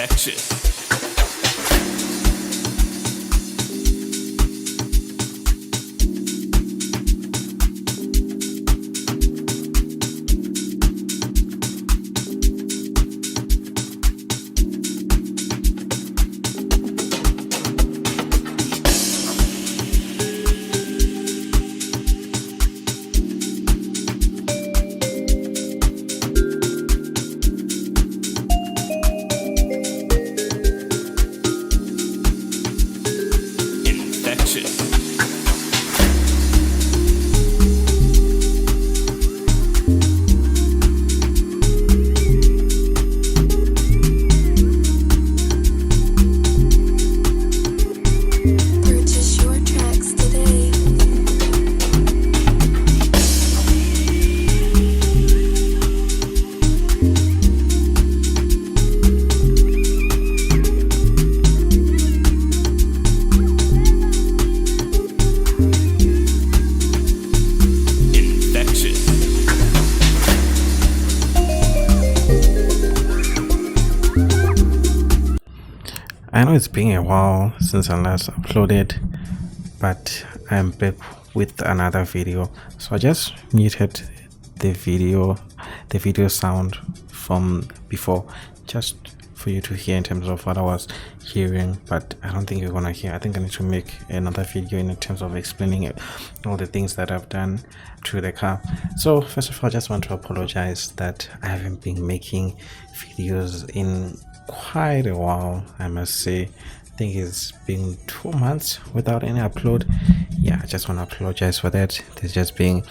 infectious. I know it's been a while since I last uploaded, but I'm back with another video. So I just muted the video sound from before, just for you to hear in terms of what I was hearing, but I don't think you're gonna hear. I think I need to make another video in terms of explaining it, all the things that I've done to the car. So first of all, I just want to apologize that I haven't been making videos in quite a while. I must say, I think it's been 2 months without any upload. Yeah, I just want to apologize for that. There's just been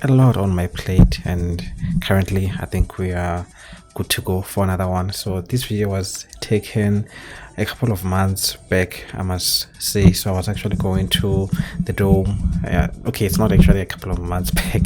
a lot on my plate, and currently I think we are good to go for another one. So this video was taken a couple of months back, I must say. So I was actually going to the dome. Okay, it's not actually a couple of months back,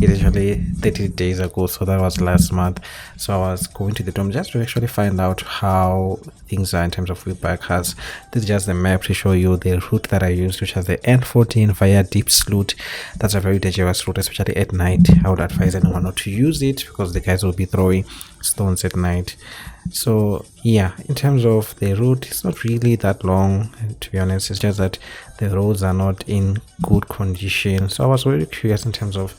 it's actually 30 days ago, so that was last month. So I was going to the dome just to actually find out how things are in terms of Webuycars. This is just the map to show you the route that I used, which is the N14 via Deep Sloot. That's a very dangerous route, especially at night. I would advise anyone not to use it because the guys will be throwing stones at night. So yeah, in terms of the route, it's not really that long, to be honest. It's just that the roads are not in good condition. So I was very curious in terms of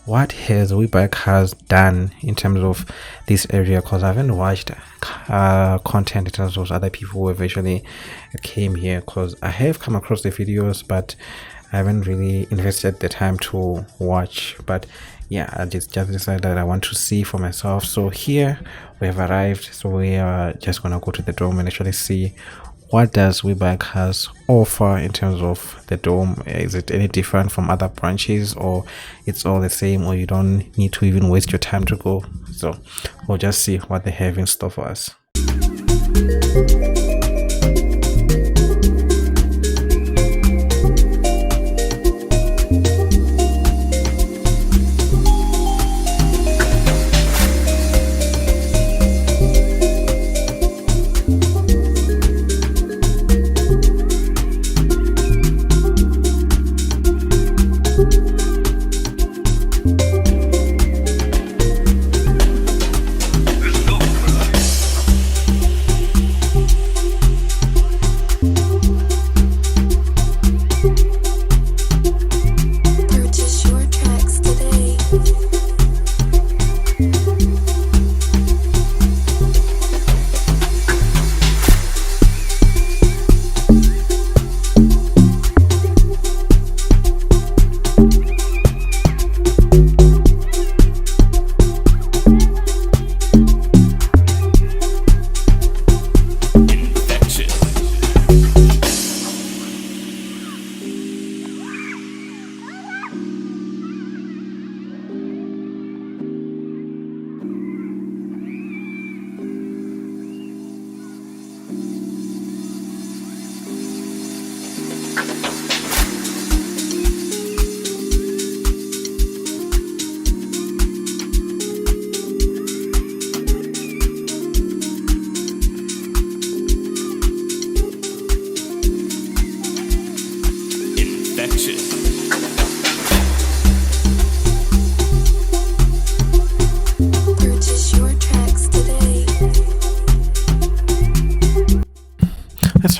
what has Webuycars done in terms of this area, because I haven't watched content in terms of other people who have actually came here, because I have come across the videos but I haven't really invested the time to watch. But yeah, I just decided that I want to see for myself. So here we have arrived, so we are just gonna go to the dome and actually see what does Webuycars offer in terms of the dome. Is it any different from other branches, or it's all the same, or you don't need to even waste your time to go? So we'll just see what they have in store for us.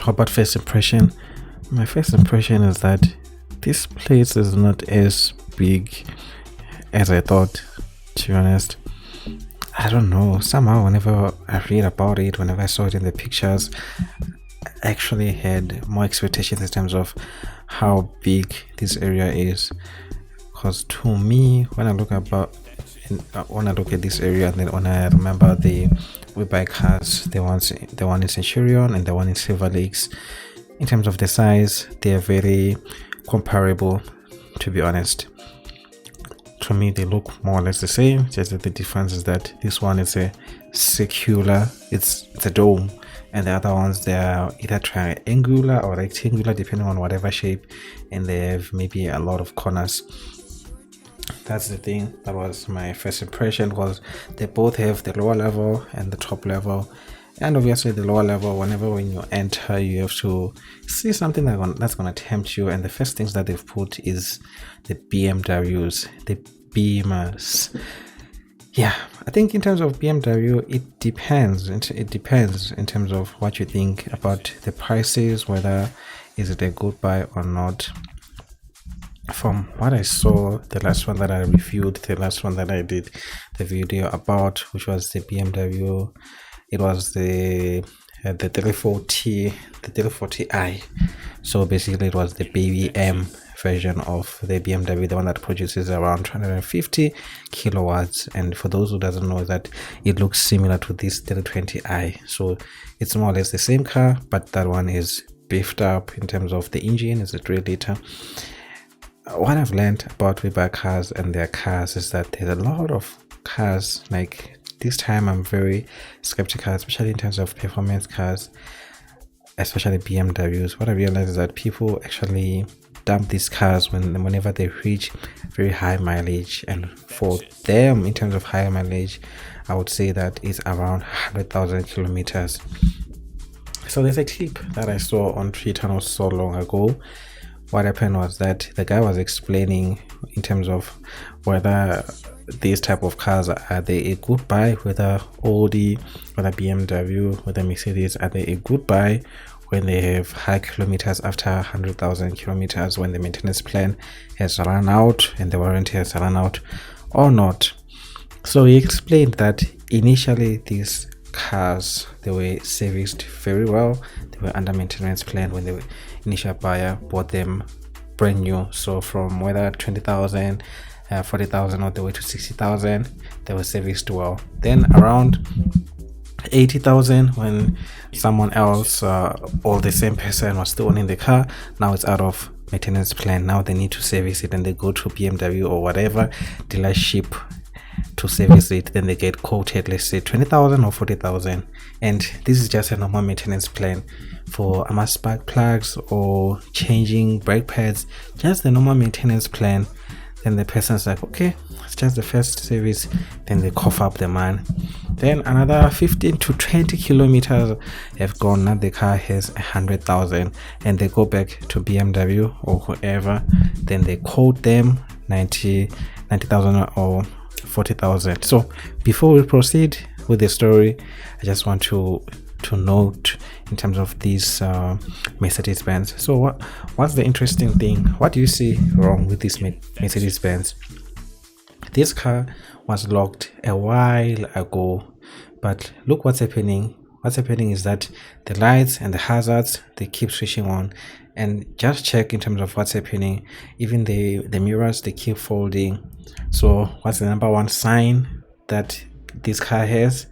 How about first impression? My first impression is that this place is not as big as I thought, to be honest. I don't know, somehow whenever I read about it, whenever I saw it in the pictures, I actually had more expectations in terms of how big this area is. Because to me, when I look at this area, and then when I remember the Webuycars, the one in Centurion and the one in Silver Lakes, in terms of the size, they are very comparable, to be honest. To me, they look more or less the same, just that the difference is that this one is a circular, it's a dome, and the other ones, they are either triangular or rectangular depending on whatever shape, and they have maybe a lot of corners. That's the thing. That was my first impression, because they both have the lower level and the top level. And obviously the lower level, when you enter, you have to see something that's going to tempt you, and the first things that they've put is the BMWs, the Beamers. Yeah, I think in terms of BMW, it depends in terms of what you think about the prices, whether is it a good buy or not. From what I saw, the last one that I reviewed, the last one that I did the video about, which was the BMW, it was the 340, the 340i. So basically it was the baby M version of the BMW, the one that produces around 250 kilowatts. And for those who doesn't know, that it looks similar to this 320i. So it's more or less the same car, but that one is beefed up in terms of the engine. It's a 3-liter. What I've learned about Webuycars and their cars is that there's a lot of cars. Like this time I'm very skeptical, especially in terms of performance cars, especially BMWs. What I realized is that people actually dump these cars whenever they reach very high mileage, and for them, in terms of high mileage, I would say that it's around 100,000 kilometers. So there's a clip that I saw on Twitter not so long ago. What happened was that the guy was explaining in terms of whether these type of cars, are they a good buy, whether Audi, whether BMW, whether Mercedes, are they a good buy when they have high kilometers after 100,000 kilometers, when the maintenance plan has run out and the warranty has run out, or not. So he explained that initially these cars, they were serviced very well, they were under maintenance plan when the initial buyer bought them brand new. So from whether 20,000, 40,000 all the way to 60,000, they were serviced well. Then around 80,000, when someone else or the same person was still owning the car, now it's out of maintenance plan, now they need to service it, and they go to BMW or whatever dealership to service it. Then they get quoted, let's say 20,000 or 40,000, and this is just a normal maintenance plan for spark plugs or changing brake pads, just the normal maintenance plan. Then the person's like, okay, it's just the first service. Then they cough up the man. Then another 15 to 20 kilometers have gone. Now the car has 100,000, and they go back to BMW or whoever. Then they quote them 90,000 or 40,000. So before we proceed with the story, I just want to note in terms of these Mercedes-Benz. So what's the interesting thing? What do you see wrong with this Mercedes-Benz? This car was locked a while ago, but look what's happening. What's happening is that the lights and the hazards, they keep switching on. And just check in terms of what's happening, even the mirrors, they keep folding. So what's the number one sign that this car has?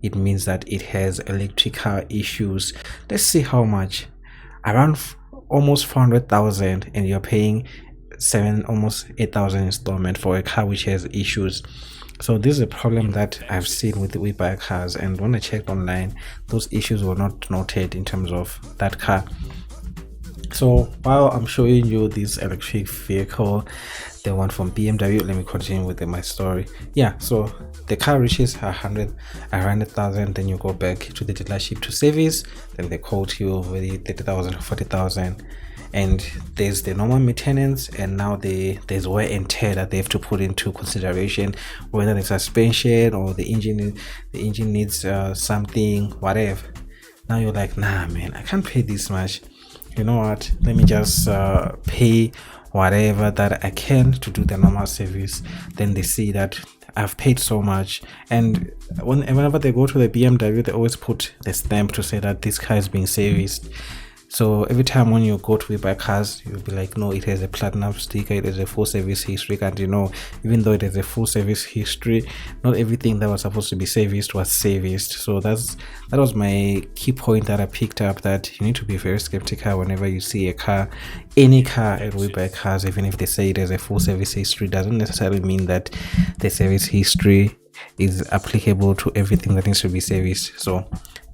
It means that it has electrical issues. Let's see how much. Around almost 400,000, and you're paying almost 8,000 installment for a car which has issues. So this is a problem that I've seen with the Webuycars, and when I checked online, those issues were not noted in terms of that car. So while I'm showing you this electric vehicle, the one from BMW, let me continue with my story. Yeah, so the car reaches 100,000, then you go back to the dealership to service, then they quote you with 30,000 or 40,000, and there's the normal maintenance, and now there's wear and tear that they have to put into consideration, whether the suspension or the engine needs something, whatever. Now you're like, nah man, I can't pay this much. You know what, let me just pay whatever that I can to do the normal service. Then they see that I've paid so much, and whenever they go to the BMW, they always put the stamp to say that this car is being serviced. So every time when you go to Webuycars, you'll be like, no, it has a platinum sticker, it has a full service history. And you know, even though it has a full service history, not everything that was supposed to be serviced was serviced. So that was my key point that I picked up, that you need to be very skeptical whenever you see a car, any car at Webuycars. Even if they say it has a full service history, doesn't necessarily mean that the service history is applicable to everything that needs to be serviced. So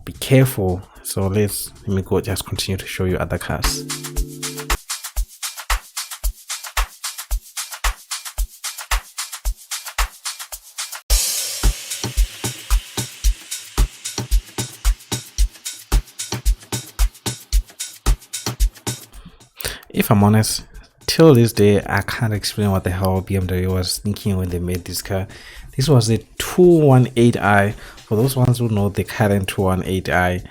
be careful. So let me go just continue to show you other cars. If I'm honest, till this day I can't explain what the hell BMW was thinking when they made this car. This was a 218i. For those ones who know the current 218i,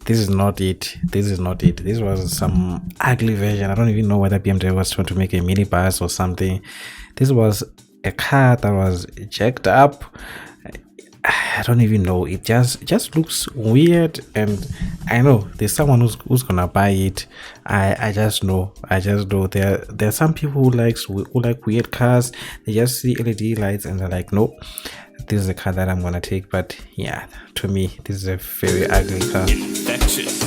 this is not it. This is not it. This was some ugly version. I don't even know whether BMW was trying to make a minibus or something. This was a car that was jacked up. I don't even know. It just looks weird, and I know there's someone who's gonna buy it. I just know. There are some people who like weird cars. They just see LED lights and they're like, nope, this is a car that I'm gonna take. But yeah, to me, this is a very ugly car. Infectious.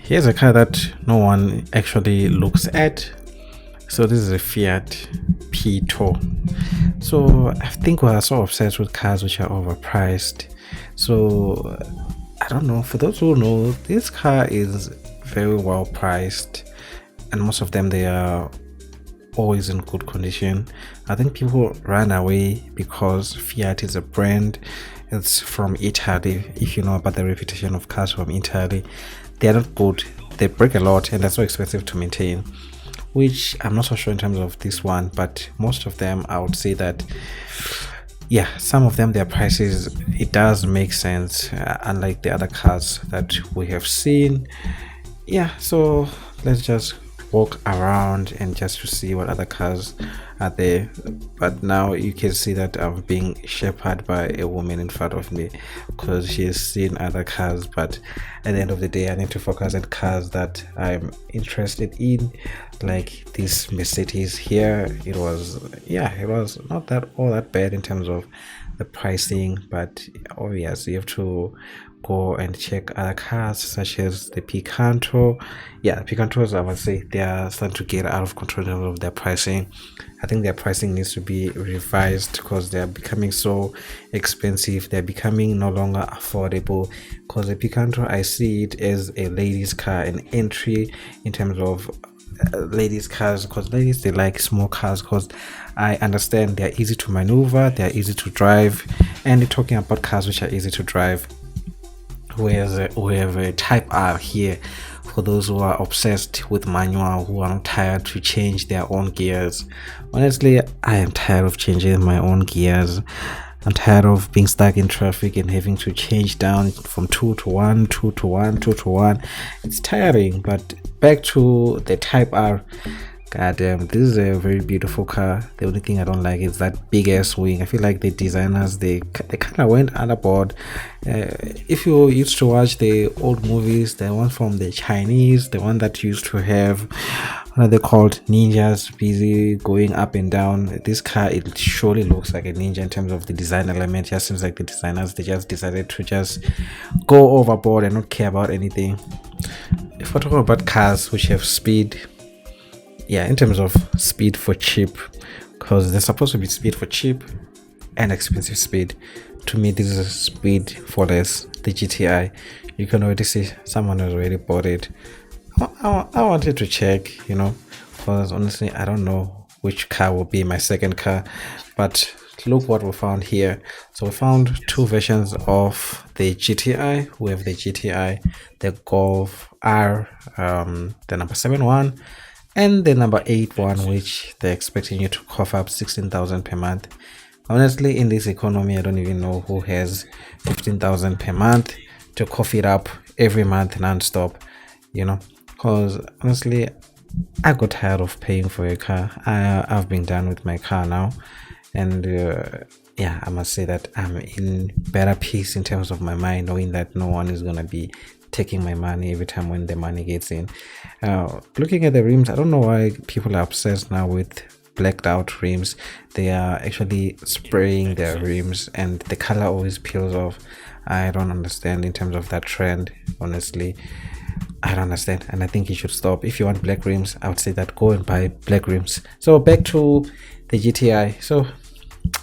Here's a car that no one actually looks at. So this is a Fiat Pito. So I think we're so obsessed with cars which are overpriced. So I don't know, for those who know, this car is very well priced, and most of them, they are always in good condition. I think people run away because Fiat is a brand. It's from Italy. If you know about the reputation of cars from Italy, they're not good. They break a lot and they're so expensive to maintain, which I'm not so sure in terms of this one, but most of them, I would say that, yeah, some of them, their prices, it does make sense, unlike the other cars that we have seen. Yeah, so let's just walk around and just to see what other cars are there. But now you can see that I'm being shepherded by a woman in front of me because she has seen other cars, but at the end of the day I need to focus on cars that I'm interested in, like this Mercedes here. It was not that all that bad in terms of the pricing, but obviously you have to go and check other cars such as the Picanto. Yeah, Picantos, I would say they are starting to get out of control in terms of their pricing. I think their pricing needs to be revised because they are becoming so expensive. They're becoming no longer affordable, because the Picanto, I see it as a ladies car, an entry in terms of ladies cars, because ladies, they like small cars, because I understand they're easy to maneuver, they're easy to drive. And talking about cars which are easy to drive, we have a Type R here for those who are obsessed with manual, who are not tired to change their own gears. Honestly, I am tired of changing my own gears. I'm tired of being stuck in traffic and having to change down from 2 to 1, 2 to 1, 2 to 1. It's tiring. But back to the Type R. Goddamn, this is a very beautiful car. The only thing I don't like is that big ass wing. I feel like the designers, they kind of went underboard. If you used to watch the old movies, the one from the Chinese, the one that used to have, what are they called, ninjas busy going up and down, this car, it surely looks like a ninja in terms of the design element. It just seems like the designers, they just decided to just go overboard and not care about anything. If we're talking about cars which have speed, yeah, in terms of speed for cheap, because there's supposed to be speed for cheap and expensive speed. To me, this is speed for less. The GTI, you can already see someone has already bought it. I wanted to check, because honestly I don't know which car will be my second car. But look what we found here. So we found two versions of the GTI. We have the GTI, the Golf R, the number 7 one, and the number 8 one, which they're expecting you to cough up 16,000 per month. Honestly, in this economy, I don't even know who has 15,000 per month to cough it up every month non-stop, because honestly I got tired of paying for a car. I've been done with my car now, and yeah, I must say that I'm in better peace in terms of my mind, knowing that no one is gonna be taking my money every time when the money gets in. Looking at the rims, I don't know why people are obsessed now with blacked out rims. They are actually spraying their rims and the color always peels off. I don't understand in terms of that trend. Honestly, I don't understand, and I think you should stop. If you want black rims, I would say that go and buy black rims. So back to the GTI. So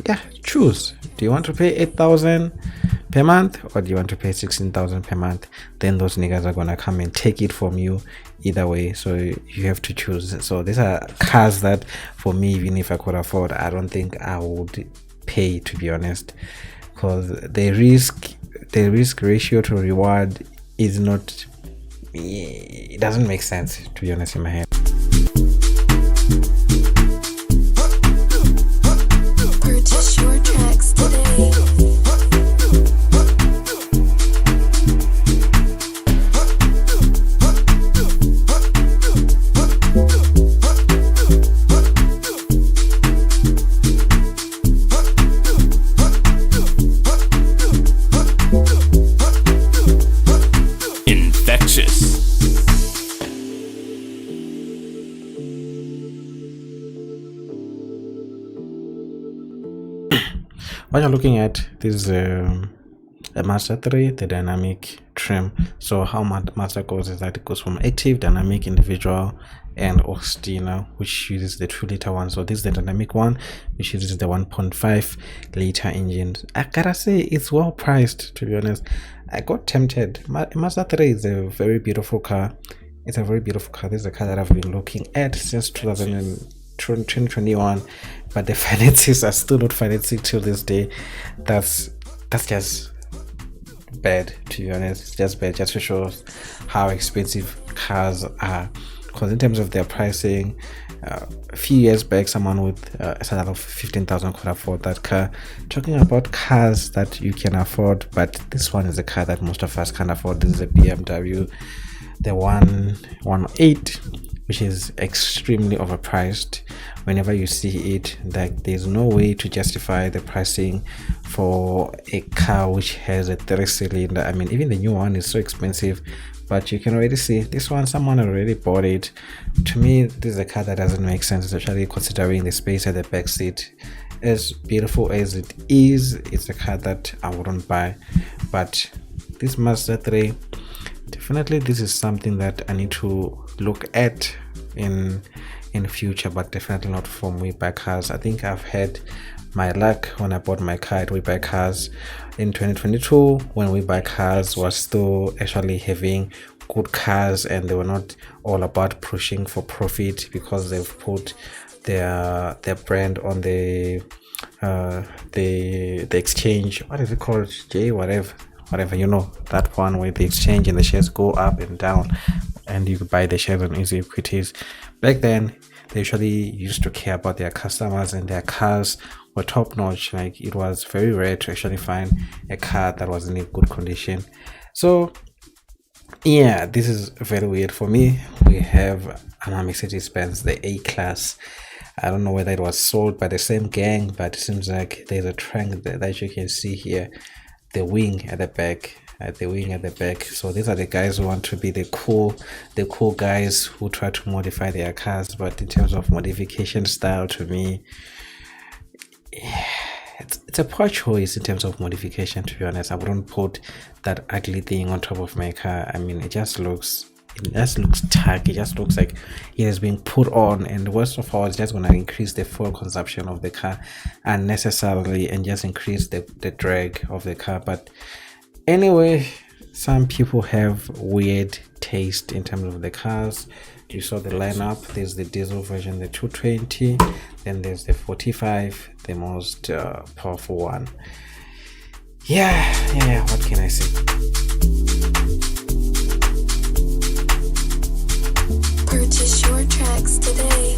yeah, choose. Do you want to pay 8,000 per month, or do you want to pay 16,000 per month? Then those niggas are gonna come and take it from you either way, so you have to choose. So these are cars that for me, even if I could afford, I don't think I would pay, to be honest, because the risk ratio to reward is not, it doesn't make sense, to be honest, in my head. Purchase your tracks today. What you're looking at, this is a Mazda 3, the dynamic trim. So how Mazda goes is that it goes from active, dynamic, individual, and Austina, which uses the 2-liter one. So this is the dynamic one, which uses the 1.5-liter engine. I gotta say, it's well priced, to be honest. I got tempted. Mazda 3 is a very beautiful car. It's a very beautiful car. This is a car that I've been looking at since 2021, but the finances are still not financing till this day. That's just bad, to be honest. It's just bad, just to show how expensive cars are. Because in terms of their pricing, a few years back, someone with a salary of 15,000 could afford that car. Talking about cars that you can afford, but this one is a car that most of us can afford. This is a BMW, the 118, which is extremely overpriced. Whenever you see it, like, there's no way to justify the pricing for a car which has a 3-cylinder. I mean, even the new one is so expensive, but you can already see this one, someone already bought it. To me, this is a car that doesn't make sense, especially considering the space at the back seat. As beautiful as it is, it's a car that I wouldn't buy. But this Mazda 3, definitely this is something that I need to look at in the future, but definitely not from Webuycars. I think I've had my luck when I bought my car at Webuycars in 2022, when Webuycars was still actually having good cars and they were not all about pushing for profit, because they've put their brand on the exchange. What is it called? whatever, that one where the exchange and the shares go up and down and you buy the shares on easy equities. Back then, they usually used to care about their customers, and their cars were top notch. Like, it was very rare to actually find a car that was in a good condition. So yeah, this is very weird for me. We have a Mercedes-Benz, the A-Class. I don't know whether it was sold by the same gang, but it seems like there's a trunk that you can see here, the wing at the back. So these are the guys who want to be the cool guys who try to modify their cars. But in terms of modification style, to me, it's a poor choice in terms of modification, to be honest. I wouldn't put that ugly thing on top of my car. I mean, it just looks It just looks tacky. It just looks like it has been put on, and worst of all, it's just gonna increase the fuel consumption of the car unnecessarily and just increase the drag of the car. But anyway, some people have weird taste in terms of the cars. You saw the lineup. There's the diesel version, the 220, then there's the 45, the most powerful one. Yeah, what can I say? Purchase your tracks today.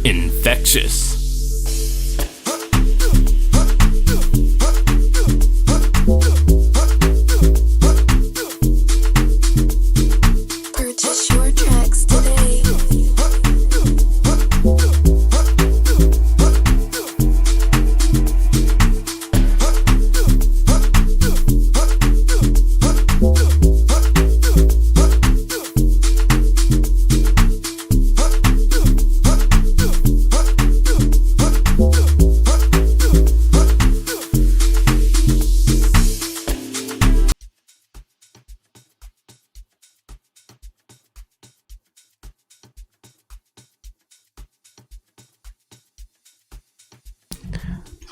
Infectious. Purchase your tracks today.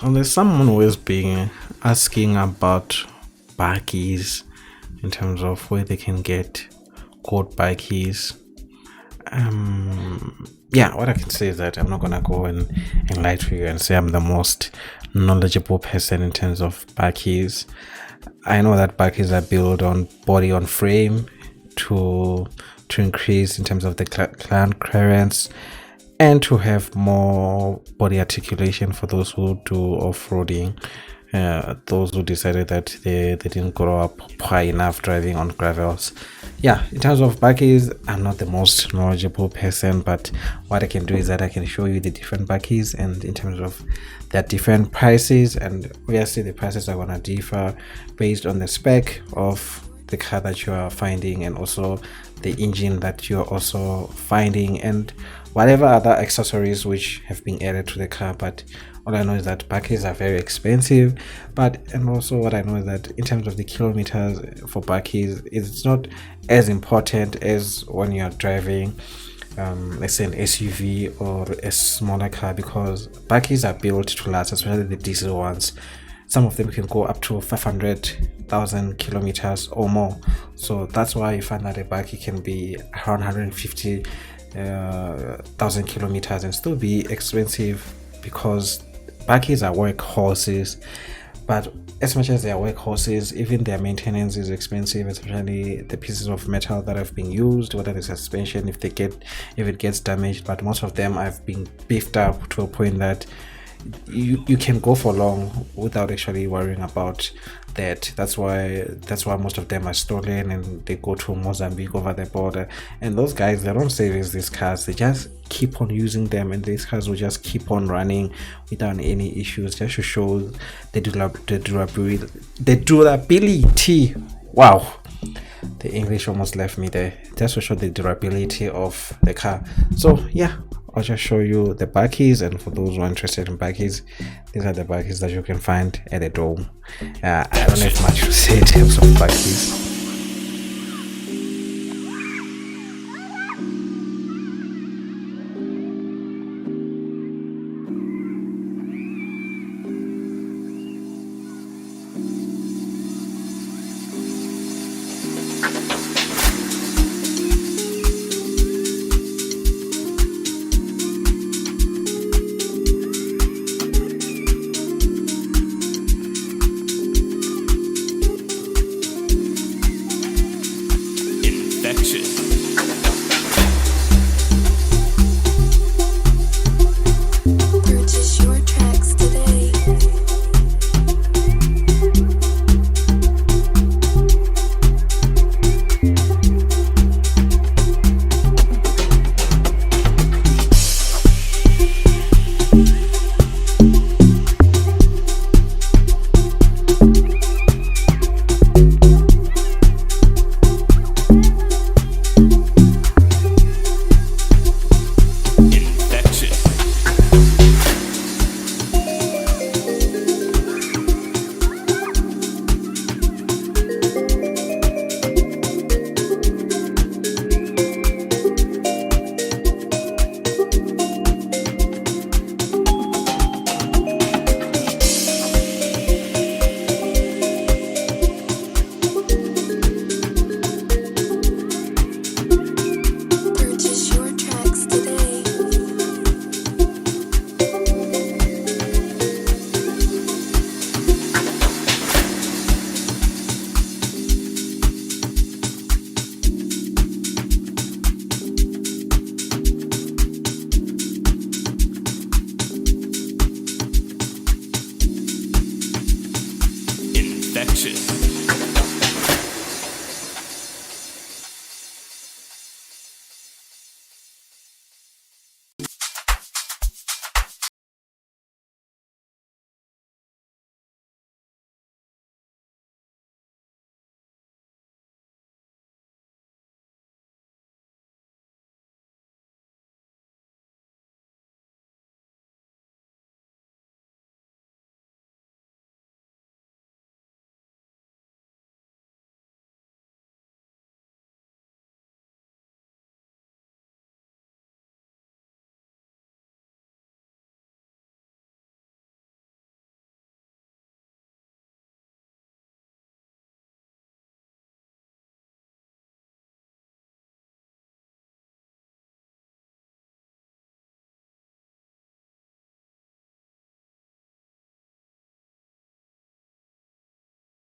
So there's someone who has been asking about Bakkies in terms of where they can get good Bakkies. Yeah, what I can say is that I'm not gonna go and lie to you and say I'm the most knowledgeable person in terms of Bakkies. I know that Bakkies are built on body on frame to increase in terms of the ground clearance and to have more body articulation for those who do off-roading, those who decided that they didn't grow up high enough driving on gravels. Yeah, in terms of Bakkies, I'm not the most knowledgeable person, but what I can do is that I can show you the different Bakkies and in terms of their different prices, and obviously the prices are going to differ based on the spec of the car that you are finding and also the engine that you're also finding and whatever other accessories which have been added to the car. But all I know is that Bakkies are very expensive, and also what I know is that in terms of the kilometers for Bakkies, it's not as important as when you're driving let's say an SUV or a smaller car, because Bakkies are built to last, especially the diesel ones. Some of them can go up to 500,000 kilometers or more. So that's why you find that a Bakkie can be around 150,000 kilometers and still be expensive, because Bakkies are workhorses. But as much as they are workhorses, even their maintenance is expensive, especially the pieces of metal that have been used, whether the suspension, if it gets damaged. But most of them have been beefed up to a point that you can go for long without actually worrying about that. That's why most of them are stolen and they go to Mozambique over the border. And those guys, they don't service these cars, they just keep on using them, and these cars will just keep on running without any issues, just to show the durability. Wow, the English almost left me there, just to show the durability of the car. So yeah, I'll just show you the Bakkies, and for those who are interested in Bakkies, these are the Bakkies that you can find at the Dome. I don't have much to say in terms of Bakkies. Infectious. Purchase your tracks today. Infectious. Purchase your tracks today. Infectious.